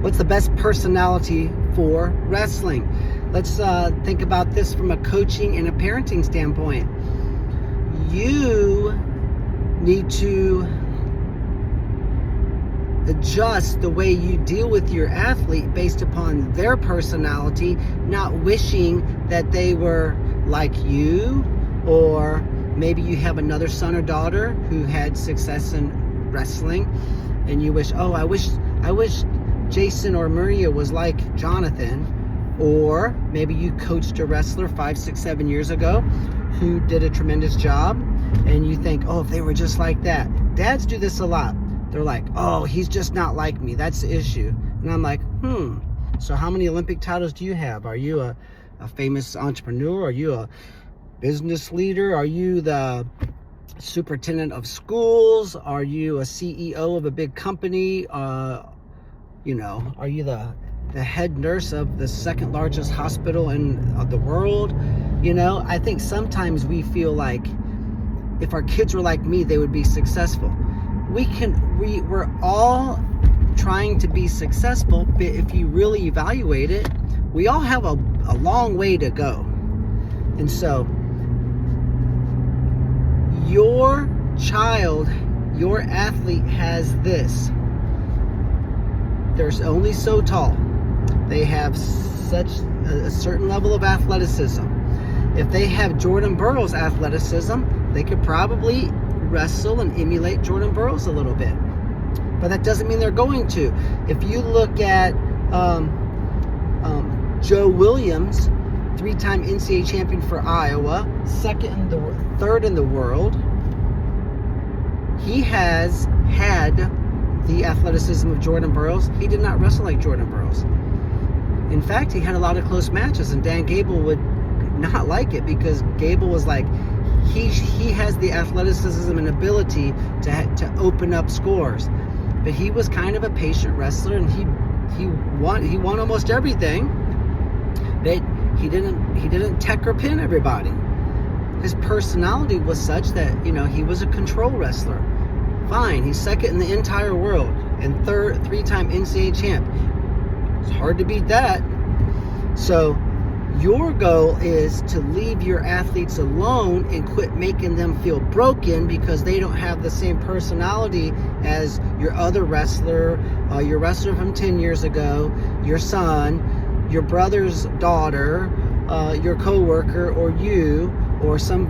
What's the best personality for wrestling? Let's think about this from a coaching and a parenting standpoint. You need to adjust the way you deal with your athlete based upon their personality, not wishing that they were like you, or maybe you have another son or daughter who had success in wrestling and you wish, I wish Jason or Maria was like Jonathan. Or maybe you coached a wrestler 5, 6, 7 years ago who did a tremendous job, and you think, if they were just like that. Dads do this a lot. They're like, he's just not like me. That's the issue. And I'm like, so how many Olympic titles do you have? Are you a famous entrepreneur? Are you a business leader? Are you the superintendent of schools? Are you a CEO of a big company? Are you the head nurse of the second largest hospital in the world? I think sometimes we feel like if our kids were like me, they would be successful. We're all trying to be successful, but if you really evaluate it, we all have a long way to go. And so your child, your athlete has this. They're only so tall. They have such a certain level of athleticism. If they have Jordan Burroughs' athleticism, they could probably wrestle and emulate Jordan Burroughs a little bit. But that doesn't mean they're going to. If you look at Joe Williams, 3-time NCAA champion for Iowa, third in the world, he has had the athleticism of Jordan Burroughs. He did not wrestle like Jordan Burroughs. In fact, he had a lot of close matches, and Dan Gable would not like it because Gable was like, he has the athleticism and ability to open up scores, but he was kind of a patient wrestler, and he won almost everything, but he didn't tech or pin everybody. His personality was such that he was a control wrestler. Fine, he's second in the entire world and 3-time NCAA champ. It's hard to beat that. So your goal is to leave your athletes alone and quit making them feel broken because they don't have the same personality as your other wrestler, your wrestler from 10 years ago, your son, your brother's daughter, your coworker, or you, or some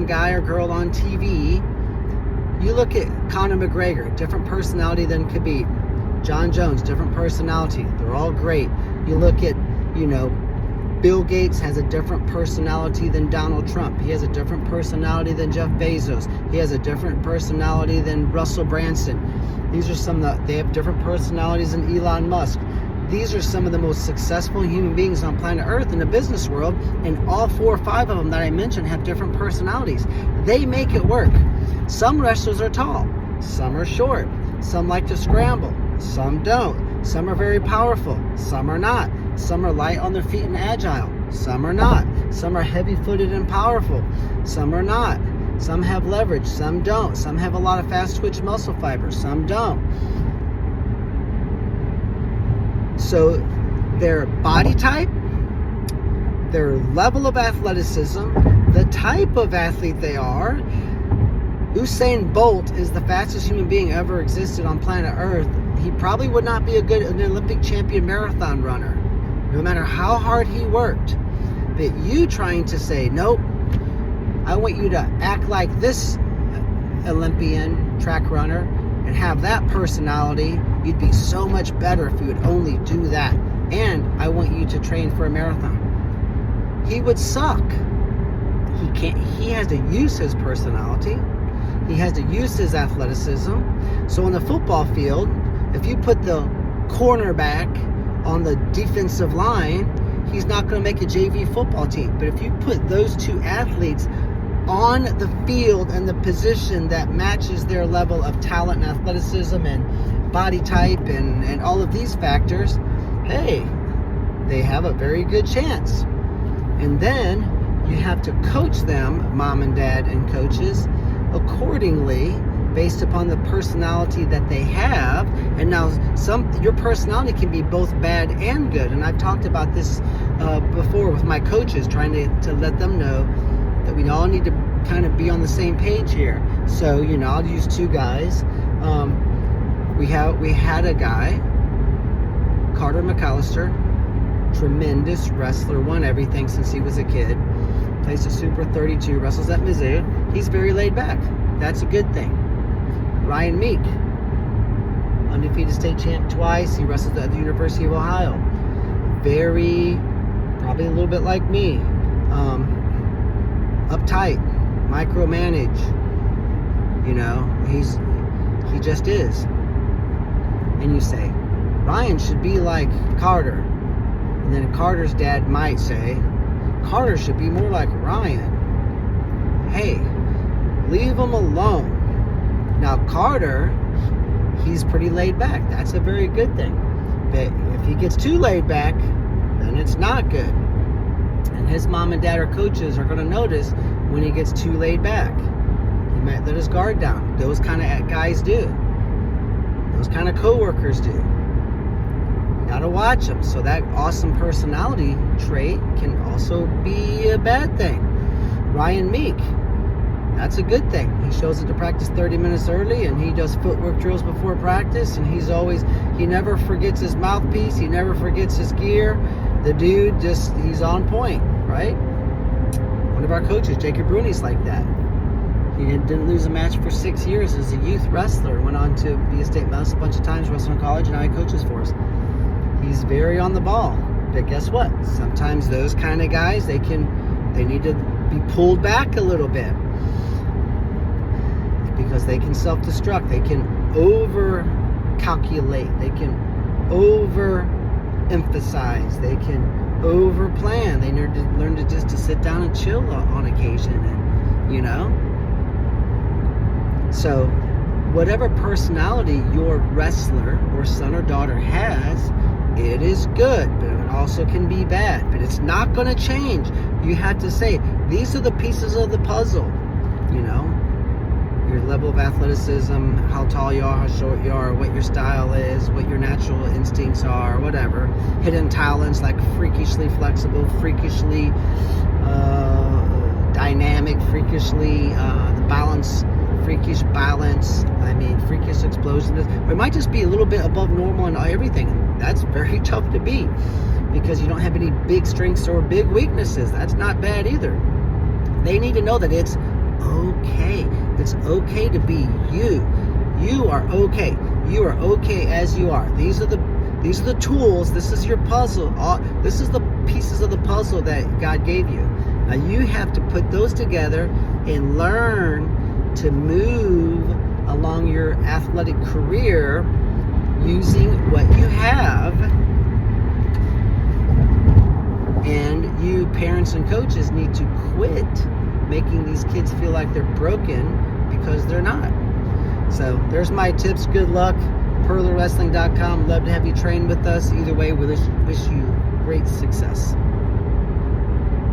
guy or girl on TV. You look at Conor McGregor, different personality than Khabib. John Jones, different personality. They're all great. You look at, Bill Gates has a different personality than Donald Trump. He has a different personality than Jeff Bezos. He has a different personality than Russell Branson. These are they have different personalities than Elon Musk. These are some of the most successful human beings on planet Earth in the business world, and all 4 or 5 of them that I mentioned have different personalities. They make it work. Some wrestlers are tall, some are short, some like to scramble, some don't. Some are very powerful, some are not. Some are light on their feet and agile, some are not. Some are heavy-footed and powerful, some are not. Some have leverage, some don't. Some have a lot of fast-twitch muscle fibers, some don't. So their body type, their level of athleticism, the type of athlete they are. Usain Bolt is the fastest human being ever existed on planet Earth. He probably would not be an Olympic champion marathon runner, no matter how hard he worked. But you trying to say, nope, I want you to act like this Olympian track runner and have that personality, you'd be so much better if you would only do that. And I want you to train for a marathon. He would suck. He has to use his personality. He has to use his athleticism. So on the football field, if you put the cornerback on the defensive line, he's not going to make a JV football team. But if you put those two athletes on the field and the position that matches their level of talent and athleticism and body type and all of these factors, hey, they have a very good chance. And then you have to coach them, mom and dad and coaches, accordingly based upon the personality that they have. And now your personality can be both bad and good. And I've talked about this before with my coaches, trying to let them know that we all need to kind of be on the same page here. So, I'll use two guys. We had a guy, Carter McAllister, tremendous wrestler, won everything since he was a kid. Plays a Super 32, wrestles at Mizzou. He's very laid back. That's a good thing. Ryan Meek, undefeated state champ twice. He wrestled at the University of Ohio. Probably a little bit like me. Uptight, micromanage. He just is. And you say, Ryan should be like Carter. And then Carter's dad might say, Carter should be more like Ryan. Hey, leave him alone. Now Carter, he's pretty laid back. That's a very good thing. But if he gets too laid back, then it's not good. And his mom and dad or coaches are going to notice when he gets too laid back. He might let his guard down. Those kind of guys do. Those kind of coworkers do. You got to watch them. So that awesome personality trait can also be a bad thing. Ryan Meek, that's a good thing. He shows up to practice 30 minutes early, and he does footwork drills before practice, and he never forgets his mouthpiece, he never forgets his gear. The dude he's on point, right? One of our coaches, Jacob Rooney's like that. He didn't lose a match for 6 years as a youth wrestler, went on to be a state medalist a bunch of times, wrestled in college, and now he coaches for us. He's very on the ball. But guess what? Sometimes those kind of guys, they need to be pulled back a little bit, because they can self-destruct. They can over-calculate. They can over-emphasize. They can over-plan. They learn to just to sit down and chill on occasion. And, So, whatever personality your wrestler or son or daughter has, it is good, but it also can be bad. But it's not going to change. You have to say, these are the pieces of the puzzle. Your level of athleticism, how tall you are, how short you are, what your style is, what your natural instincts are, whatever. Hidden talents like freakishly flexible, freakishly dynamic, freakishly the balance, freakish balance. Freakish explosiveness. Or it might just be a little bit above normal in everything. That's very tough to beat, because you don't have any big strengths or big weaknesses. That's not bad either. They need to know that it's okay. It's okay to be you. You are okay. You are okay as you are. These are the tools. This is your puzzle. This is the pieces of the puzzle that God gave you. Now you have to put those together and learn to move along your athletic career using what you have. And you parents and coaches need to quit making these kids feel like they're broken, because they're not. So there's my tips. Good luck. PurlerWrestling.com. Love to have you train with us. Either way, we wish you great success.